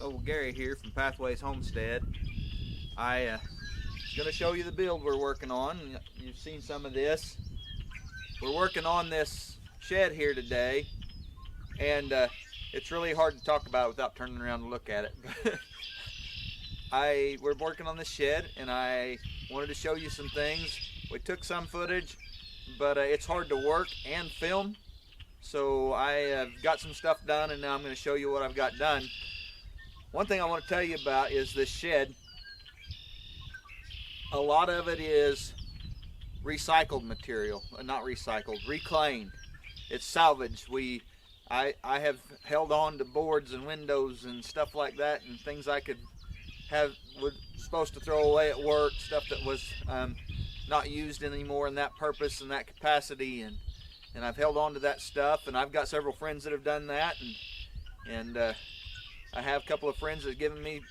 Old Gary here from Pathways Homestead. I going to show you the build we're working on. You've seen some of this. We're working on this shed here today, and it's really hard to talk about it without turning around and look at it. We're working on this shed, and I wanted to show you some things. We took some footage, but it's hard to work and film. So I got some stuff done, and now I'm going to show you what I've got done. One thing I want to tell you about is this shed. A lot of it is recycled material, not recycled, reclaimed. It's salvage. I have held on to boards and windows and stuff like that, and things I was supposed to throw away at work, stuff that was not used anymore in that purpose and that capacity, and I've held on to that stuff, and I've got several friends that have done that, and I have a couple of friends that have given me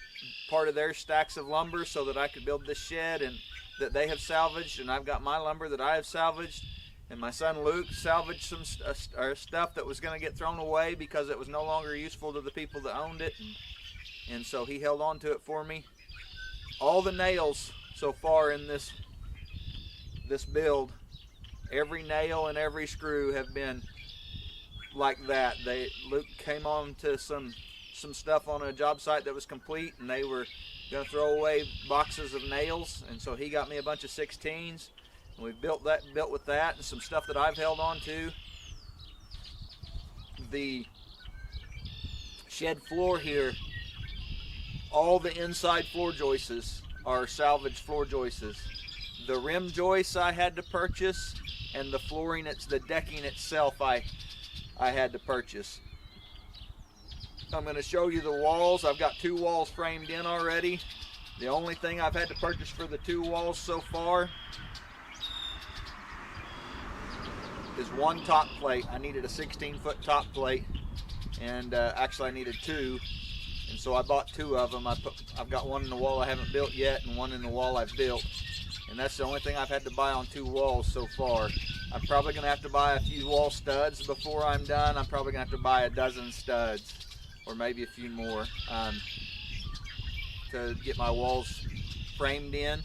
part of their stacks of lumber so that I could build this shed, and that they have salvaged, and I've got my lumber that I have salvaged, and my son Luke salvaged some stuff that was going to get thrown away because it was no longer useful to the people that owned it, and so he held on to it for me. All the nails so far in this build, every nail and every screw have been like that. Luke came on to some stuff on a job site that was complete, and they were going to throw away boxes of nails, and so he got me a bunch of 16s, and we built with that, and some stuff that I've held on to. The shed floor here, all the inside floor joists are salvaged floor joists. The rim joists I had to purchase, and the flooring, the decking itself, I had to purchase. I'm going to show you the walls. I've got 2 walls framed in already. The only thing I've had to purchase for the 2 walls so far is 1 top plate. I needed a 16-foot top plate, and actually I needed 2, and so I bought 2 of them. I've got 1 in the wall I haven't built yet, and 1 in the wall I've built, and that's the only thing I've had to buy on 2 walls so far. I'm probably going to have to buy a few wall studs before I'm done. I'm probably going to have to buy a dozen studs, or maybe a few more, to get my walls framed in.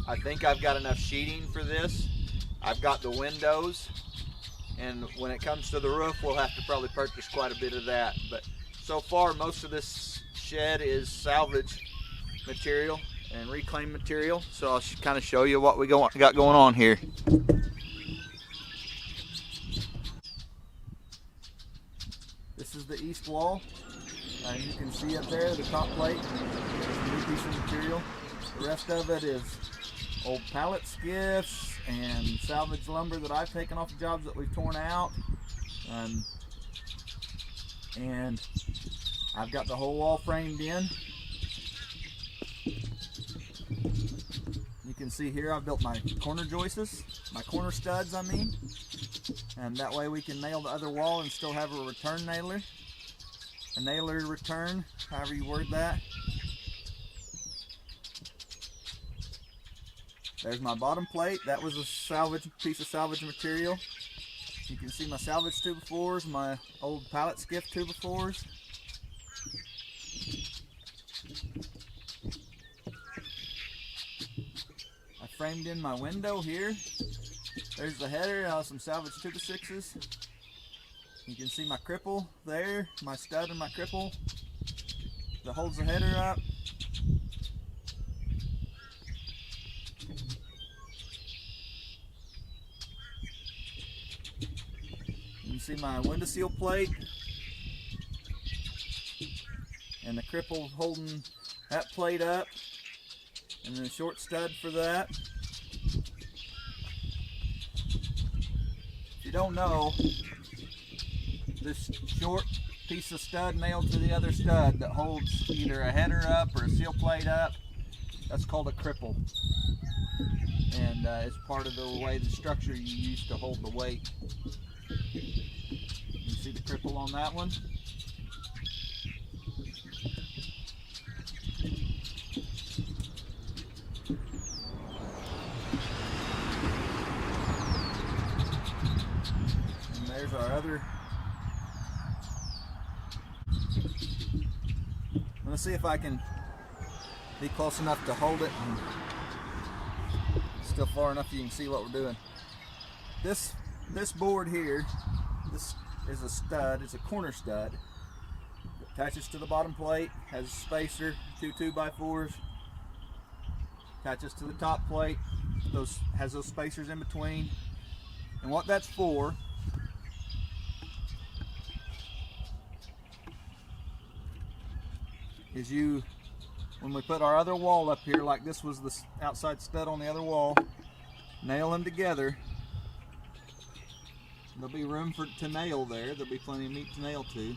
I think I've got enough sheeting for this. I've got the windows, and when it comes to the roof, we'll have to probably purchase quite a bit of that. But so far, most of this shed is salvage material and reclaimed material, so I'll kind of show you what we got going on here. This is the east wall. You can see up there the top plate, a new piece of material. The rest of it is old pallet skiffs and salvage lumber that I've taken off the jobs that we've torn out. And I've got the whole wall framed in. You can see here I've built my corner joists, my corner studs I mean, and that way we can nail the other wall and still have a return nailer. A nailer return, however you word that. There's my bottom plate. That was a piece of salvage material. You can see my salvage 2x4s, my old pallet skiff 2x4s. I framed in my window here. There's the header, some salvage 2x6s. You can see my cripple there, my stud and my cripple that holds the header up. You can see my window seal plate and the cripple holding that plate up, and then a short stud for that. If you don't know, this short piece of stud nailed to the other stud that holds either a header up or a seal plate up, that's called a cripple, and it's part of the way the structure you use to hold the weight. You see the cripple on that one? And there's our other going to see if I can be close enough to hold it and still far enough you can see what we're doing. This board here, this is a stud. It's a corner stud. It attaches to the bottom plate, has a spacer, two 2x4s. Attaches to the top plate. Has those spacers in between. And what that's for is when we put our other wall up here, like this was the outside stud on the other wall, nail them together. There'll be room to nail there. There'll be plenty of meat to nail to.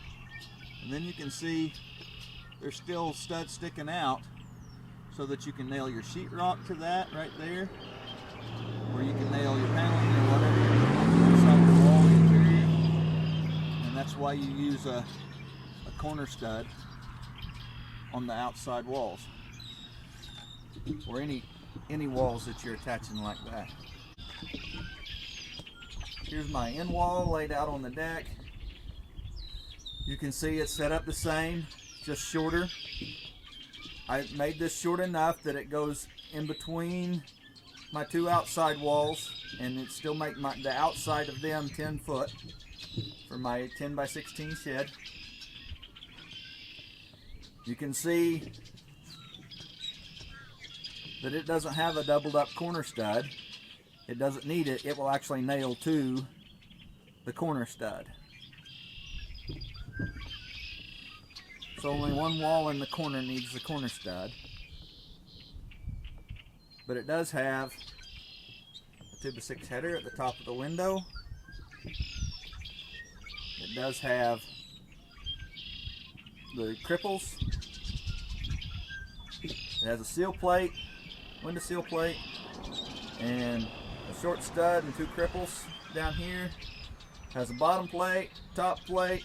And then you can see there's still studs sticking out so that you can nail your sheetrock to that right there, or you can nail your paneling or whatever inside the wall interior. And that's why you use a corner stud on the outside walls, or any walls that you're attaching like that. Here's my end wall laid out on the deck. You can see it's set up the same, just shorter. I made this short enough that it goes in between my two outside walls, and it still make the outside of them 10 foot for my 10x16 shed. You can see that it doesn't have a doubled up corner stud. It doesn't need it. It will actually nail to the corner stud. So only one wall in the corner needs the corner stud. But it does have a 2x6 header at the top of the window. It does have the cripples. It has a seal plate, window seal plate, and a short stud and two cripples down here. It has a bottom plate, top plate,